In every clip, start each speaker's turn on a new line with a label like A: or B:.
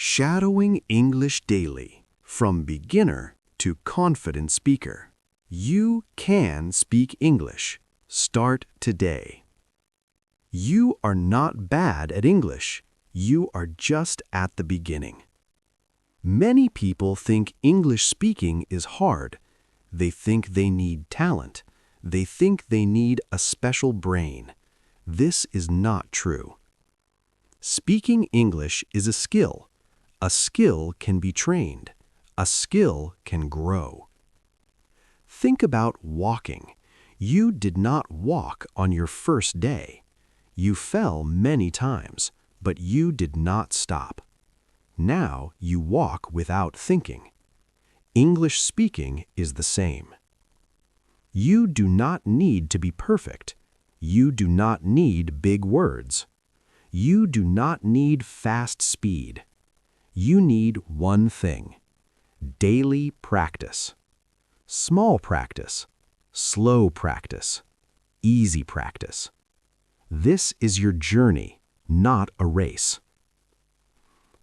A: Shadowing English daily, from beginner to confident speaker. You can speak English. Start today. You are not bad at English. You are just at the beginning. Many people think English speaking is hard. They think they need talent. They think they need a special brain. This is not true. Speaking English is a skill. A skill can be trained. A skill can grow. Think about walking. You did not walk on your first day. You fell many times, but you did not stop. Now you walk without thinking. English speaking is the same. You do not need to be perfect. You do not need big words. You do not need fast speed. You need one thing: daily practice. Small practice, slow practice, easy practice. This is your journey, not a race.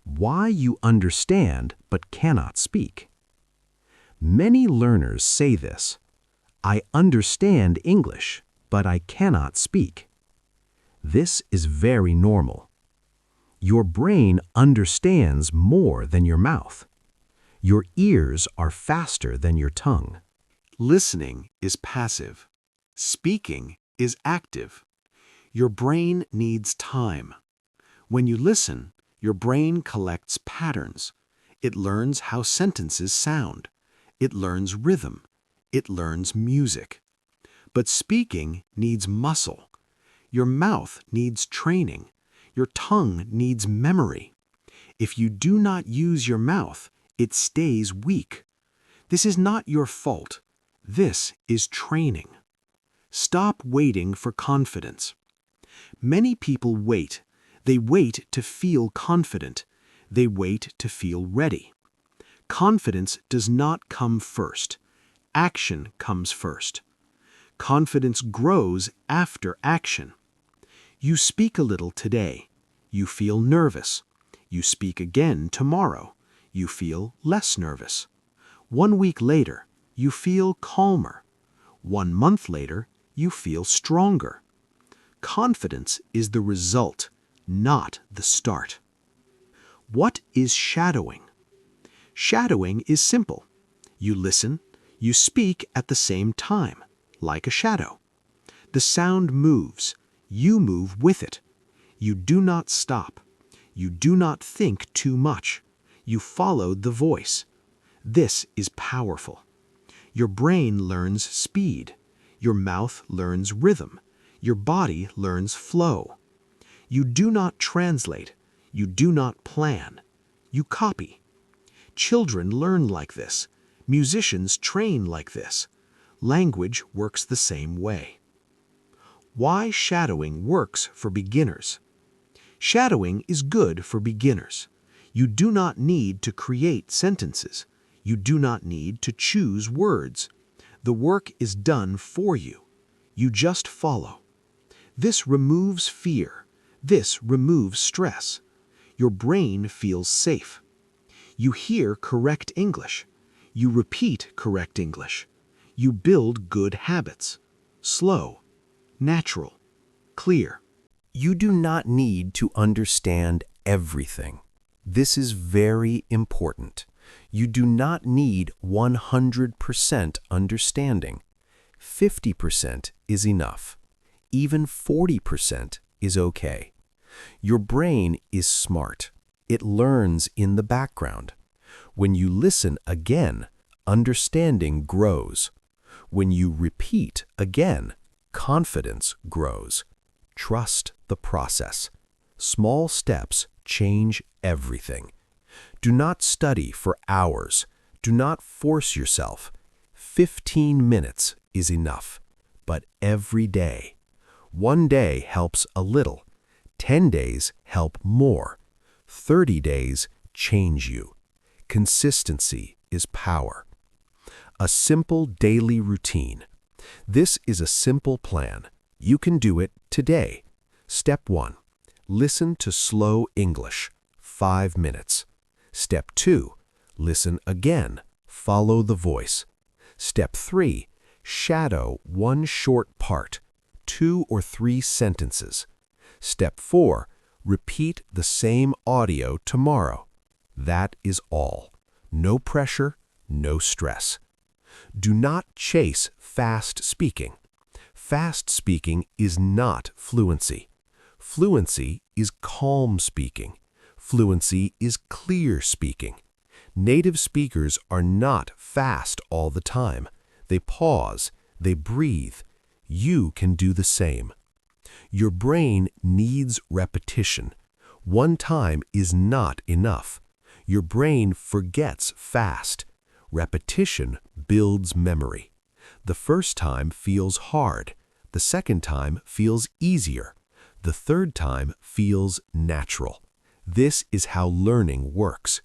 A: Why you understand but cannot speak. Many learners say this: I understand English, but I cannot speak. This is very normal. Your brain understands more than your mouth. Your ears are faster than your tongue.
B: Listening is passive. Speaking is active. Your brain needs time. When you listen, your brain collects patterns. It learns how sentences sound. It learns rhythm. It learns music. But speaking needs muscle. Your mouth needs training. Your tongue needs memory. If you do not use your mouth, it stays weak. This is not your fault. This is training. Stop waiting for confidence. Many people wait. They wait to feel confident. They wait to feel ready. Confidence does not come first. Action comes first. Confidence grows after action. You speak a little today. You feel nervous. You speak again tomorrow. You feel less nervous. 1 week later, you feel calmer. 1 month later, you feel stronger. Confidence is the result, not the start. What is shadowing? Shadowing is simple. You listen, you speak at the same time, like a shadow. The sound moves. You move with it. You do not stop. You do not think too much. You followed the voice. This is powerful. Your brain learns speed. Your mouth learns rhythm. Your body learns flow. You do not translate. You do not plan. You copy. Children learn like this. Musicians train like this. Language works the same way. Why shadowing works for beginners? Shadowing is good for beginners. You do not need to create sentences. You do not need to choose words. The work is done for you. You just follow. This removes fear. This removes stress. Your brain feels safe. You hear correct English. You repeat correct English. You build good habits. Slow, natural, clear.
A: You do not need to understand everything. This is very important. You do not need 100% understanding. 50% is enough. Even 40% is okay. Your brain is smart. It learns in the background. When you listen again, understanding grows. When you repeat again, confidence grows. Trust the process. Small steps change everything. Do not study for hours. Do not force yourself. 15 minutes is enough, but every day. 1 day helps a little. 10 days help more. 30 days change you. Consistency is power. A simple daily routine. This is a simple plan. You can do it today. Step 1. Listen to slow English. 5 minutes.
C: Step 2, listen again. Follow the voice. Step 3, shadow one short part, 2 or 3 sentences. Step 4, repeat the same audio tomorrow. That is all. No pressure, no stress. Do not chase fast speaking. Fast speaking is not fluency. Fluency is calm speaking. Fluency is clear speaking. Native speakers are not fast all the time. They pause, they breathe. You can do the same. Your brain needs repetition. One time is not enough. Your brain forgets fast. Repetition builds memory. The first time feels hard. The second time feels easier. The third time feels natural. This is how learning works.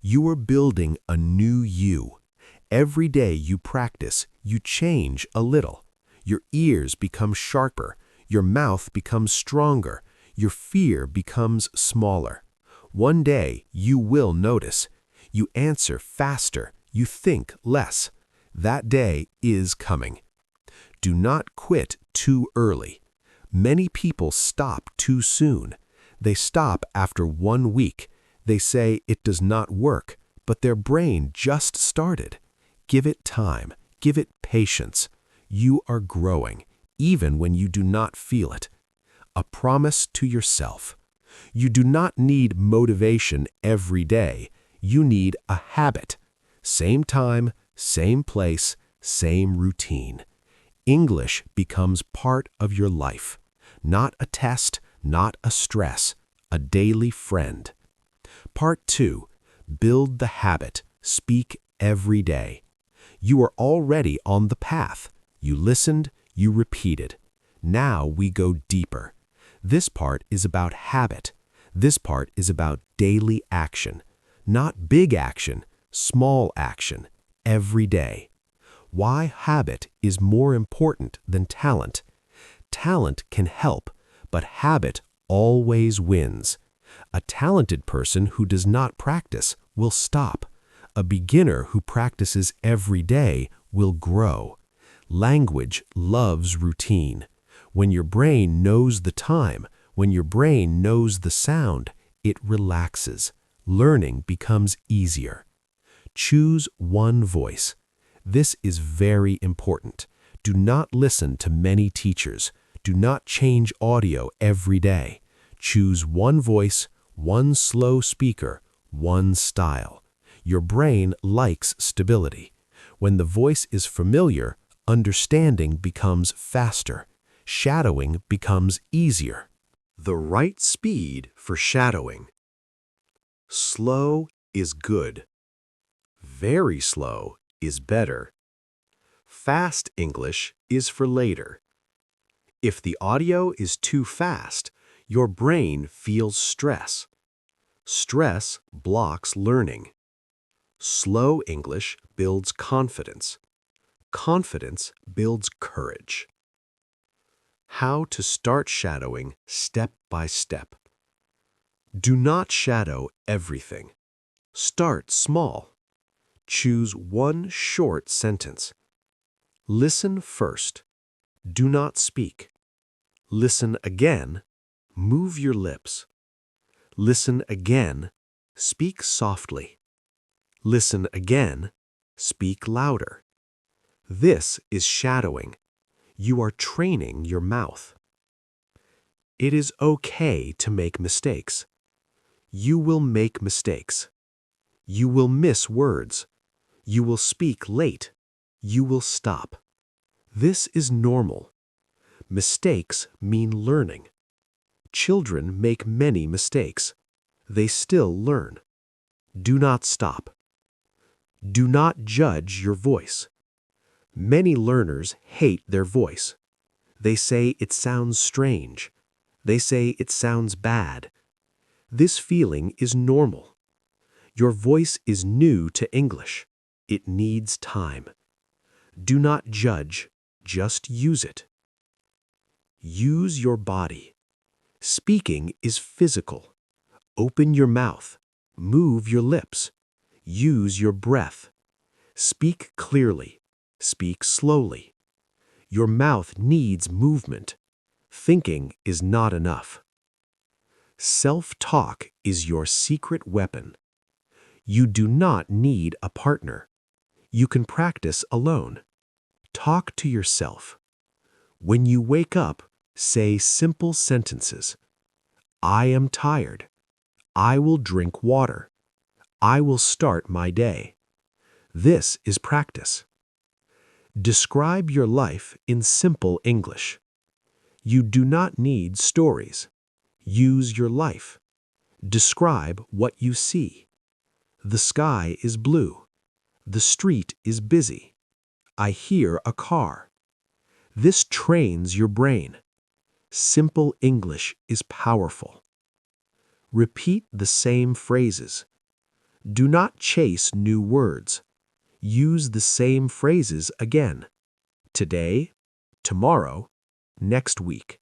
C: You are building a new you. Every day you practice, you change a little. Your ears become sharper. Your mouth becomes stronger. Your fear becomes smaller. One day you will notice. You answer faster. You think less. That day is coming. Do not quit too early. Many people stop too soon. They stop after 1 week. They say it does not work, but their brain just started. Give it time. Give it patience. You are growing, even when you do not feel it. A promise to yourself. You do not need motivation every day. You need a habit. Same time, same place, same routine. English becomes part of your life. Not a test, not a stress, a daily friend. Part 2. Build the habit. Speak every day. You are already on the path. You listened, you repeated. Now we go deeper. This part is about habit. This part is about daily action. Not big action, small action, every day. Why habit is more important than talent. Talent can help, but habit always wins. A talented person who does not practice will stop. A beginner who practices every day will grow. Language loves routine. When your brain knows the time, when your brain knows the sound, it relaxes. Learning becomes easier. Choose one voice. This is very important. Do not listen to many teachers. Do not change audio every day. Choose one voice, one slow speaker, one style. Your brain likes stability. When the voice is familiar, understanding becomes faster. Shadowing becomes easier.
A: The right speed for shadowing. Slow is good. Very slow is better. Fast English is for later. If the audio is too fast, your brain feels stress. Stress blocks learning. Slow English builds confidence. Confidence builds courage. How to start shadowing step by step. Do not shadow everything. Start small. Choose one short sentence. Listen first. Do not speak. Listen again. Move your lips. Listen again. Speak softly. Listen again. Speak louder. This is shadowing. You are training your mouth. It is okay to make mistakes. You will make mistakes. You will miss words. You will speak late. You will stop. This is normal. Mistakes mean learning. Children make many mistakes. They still learn. Do not stop. Do not judge your voice. Many learners hate their voice. They say it sounds strange. They say it sounds bad. This feeling is normal. Your voice is new to English. It needs time. Do not judge, just use it. Use your body. Speaking is physical. Open your mouth.
C: Move your lips. Use your breath. Speak clearly. Speak slowly. Your mouth needs movement. Thinking is not enough. Self-talk is your secret weapon. You do not need a partner. You can practice alone. Talk to yourself. When you wake up, say simple sentences. I am tired. I will drink water. I will start my day. This is practice. Describe your life in simple English. You do not need stories. Use your life. Describe what you see. The sky is blue. The street is busy. I hear a car. This trains your brain. Simple English is powerful. Repeat the same phrases. Do not chase new words. Use the same phrases again. Today, tomorrow, next week.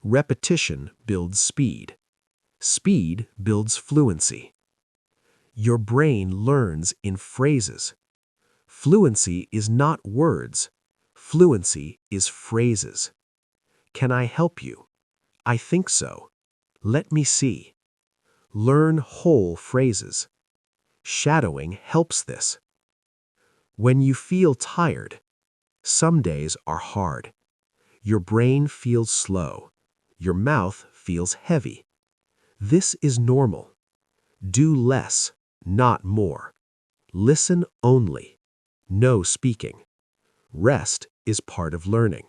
C: Repetition builds speed. Speed builds fluency. Your brain learns in phrases. Fluency is not words. Fluency is phrases. Can I help you? I think so. Let me see. Learn whole phrases. Shadowing helps this. When you feel tired, some days are hard. Your brain feels slow. Your mouth feels heavy. This is normal. Do less, not more. Listen only. No speaking. Rest is part of learning.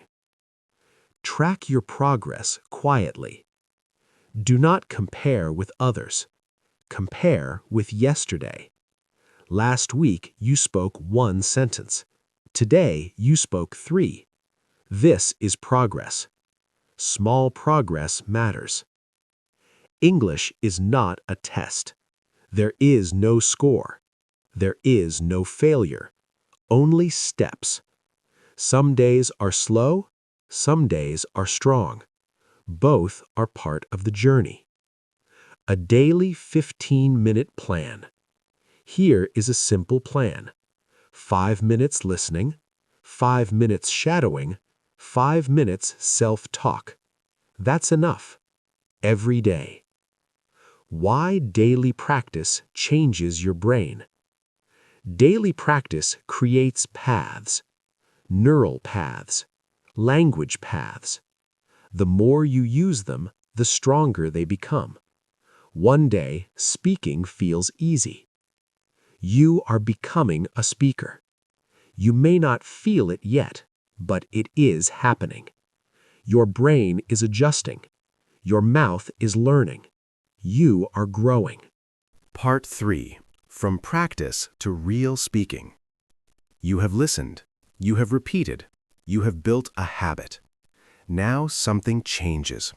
C: Track your progress quietly. Do not compare with others. Compare with yesterday. Last week you spoke 1 sentence. Today you spoke 3. This is progress. Small progress matters. English is not a test. There is no score. There is no failure. Only steps. Some days are slow, some days are strong. Both are part of the journey. A daily 15-minute plan. Here is a simple plan. 5 minutes listening, 5 minutes shadowing, 5 minutes self-talk. That's enough. Every day. Why daily practice changes your brain. Daily practice creates paths. Neural paths. Language paths. The more you use them, the stronger they become. One day, speaking feels easy. You are becoming a speaker. You may not feel it yet, but it is happening. Your brain is adjusting. Your mouth is learning. You are growing.
A: Part 3. From practice to real speaking. You have listened. You have repeated. You have built a habit. Now something changes.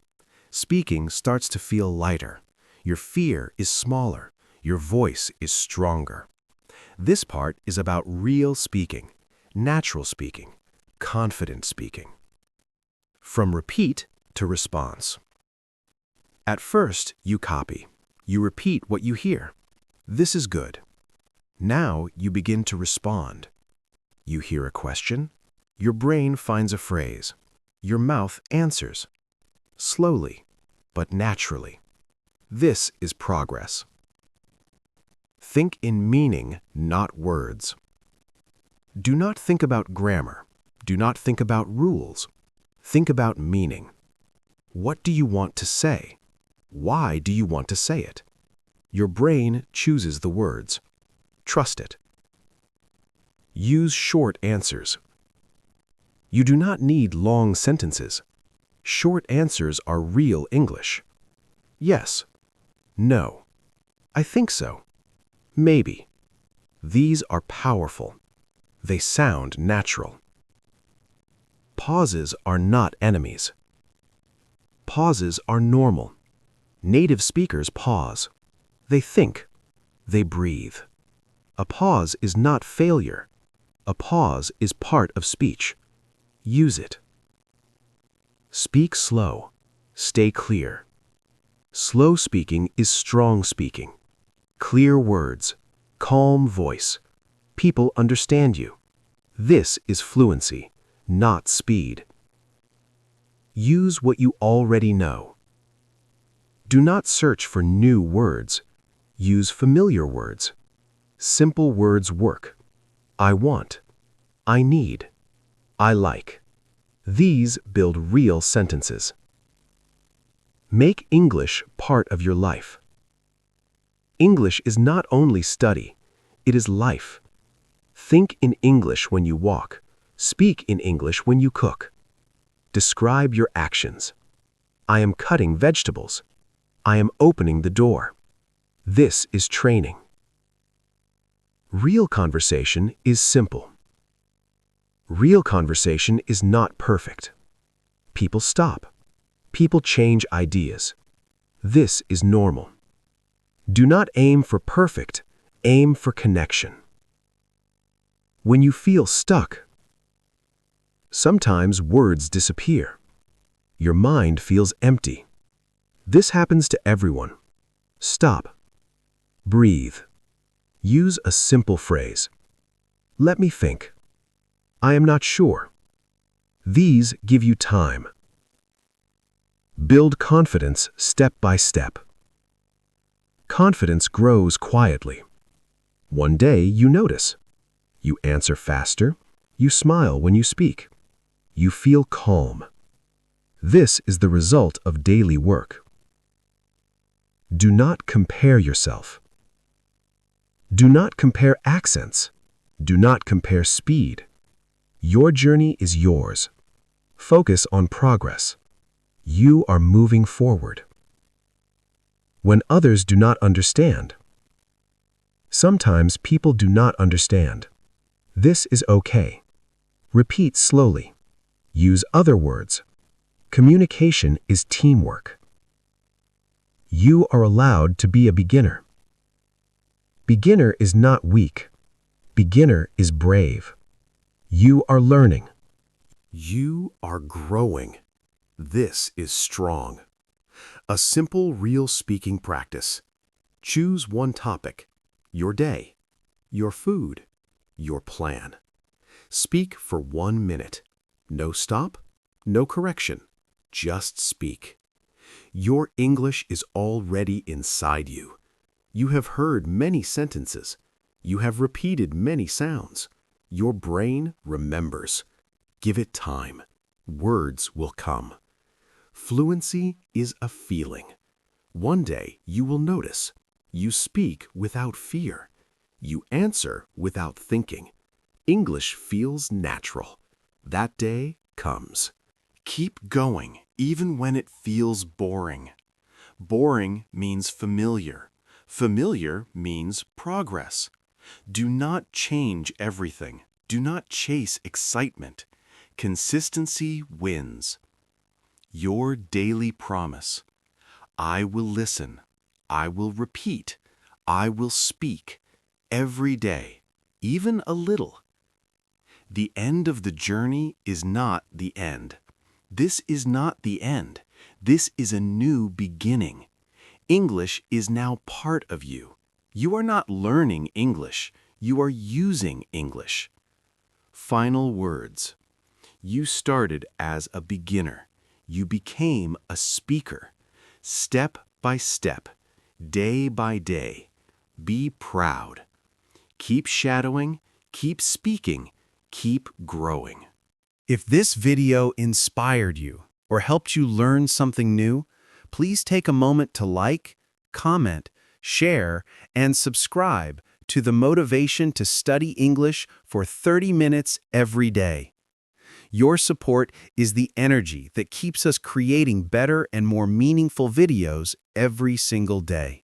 A: Speaking starts to feel lighter. Your fear is smaller. Your voice is stronger. This part is about real speaking, natural speaking, confident speaking. From repeat to response. At first, you copy. You repeat what you hear. This is good. Now you begin to respond. You hear a question. Your brain finds a phrase. Your mouth answers. Slowly, but naturally. This is progress. Think in meaning, not words. Do not think about grammar. Do not think about rules. Think about meaning. What do you want to say? Why do you want to say it? Your brain chooses the words. Trust it. Use short answers. You do not need long sentences. Short answers are real English. Yes. No. I think so. Maybe. These are powerful. They sound natural. Pauses are not enemies. Pauses are normal. Native speakers pause. They think. They breathe. A pause is not failure. A pause is part of speech. Use it. Speak slow. Stay clear. Slow speaking is strong speaking.
C: Clear words, calm voice. People understand you. This is fluency, not speed. Use what you already know. Do not search for new words. Use familiar words. Simple words work. I want. I need. I like. These build real sentences. Make English part of your life. English is not only study, it is life. Think in English when you walk. Speak in English when you cook. Describe your actions. I am cutting vegetables. I am opening the door. This is training. Real conversation is simple. Real conversation is not perfect. People stop. People change ideas. This is normal. Do not aim for perfect, aim for connection. When you feel stuck, sometimes words disappear. Your mind feels empty. This happens to everyone. Stop. Breathe. Use a simple phrase. Let me think. I am not sure. These give you time. Build confidence step by step. Confidence grows quietly. One day you notice. You answer faster. You smile when you speak. You feel calm. This is the result of daily work. Do not compare yourself. Do not compare accents. Do not compare speed. Your journey is yours. Focus on progress. You are moving forward. When others do not understand. Sometimes people do not understand. This is okay. Repeat slowly. Use other words. Communication is teamwork. You are allowed to be a beginner. Beginner is not weak. Beginner is brave. You are learning.
A: You are growing. This is strong. A simple real speaking practice. Choose one topic. Your day. Your food. Your plan. Speak for 1 minute. No stop, no correction. Just speak. Your English is already inside you. You have heard many sentences. You have repeated many sounds. Your brain remembers. Give it time. Words will come. Fluency is a feeling. One day you will notice. You speak without fear. You answer without thinking. English feels natural. That day comes. Keep going even when it feels boring. Boring means familiar. Familiar means progress. Do not change everything. Do not chase excitement. Consistency wins. Your daily promise. I will listen. I will repeat. I will speak. Every day, even a little. The end of the journey is not the end. This is not the end. This is a new beginning. English is now part of you. You are not learning English. You are using English. Final words. You started as a beginner. You became a speaker. Step by step, day by day. Be proud. Keep shadowing, keep speaking, keep growing. If this video inspired you or helped you learn something new, please take a moment to like, comment, share, and subscribe to the Motivation to Study English for 30 minutes every day. Your support is the energy that keeps us creating better and more meaningful videos every single day.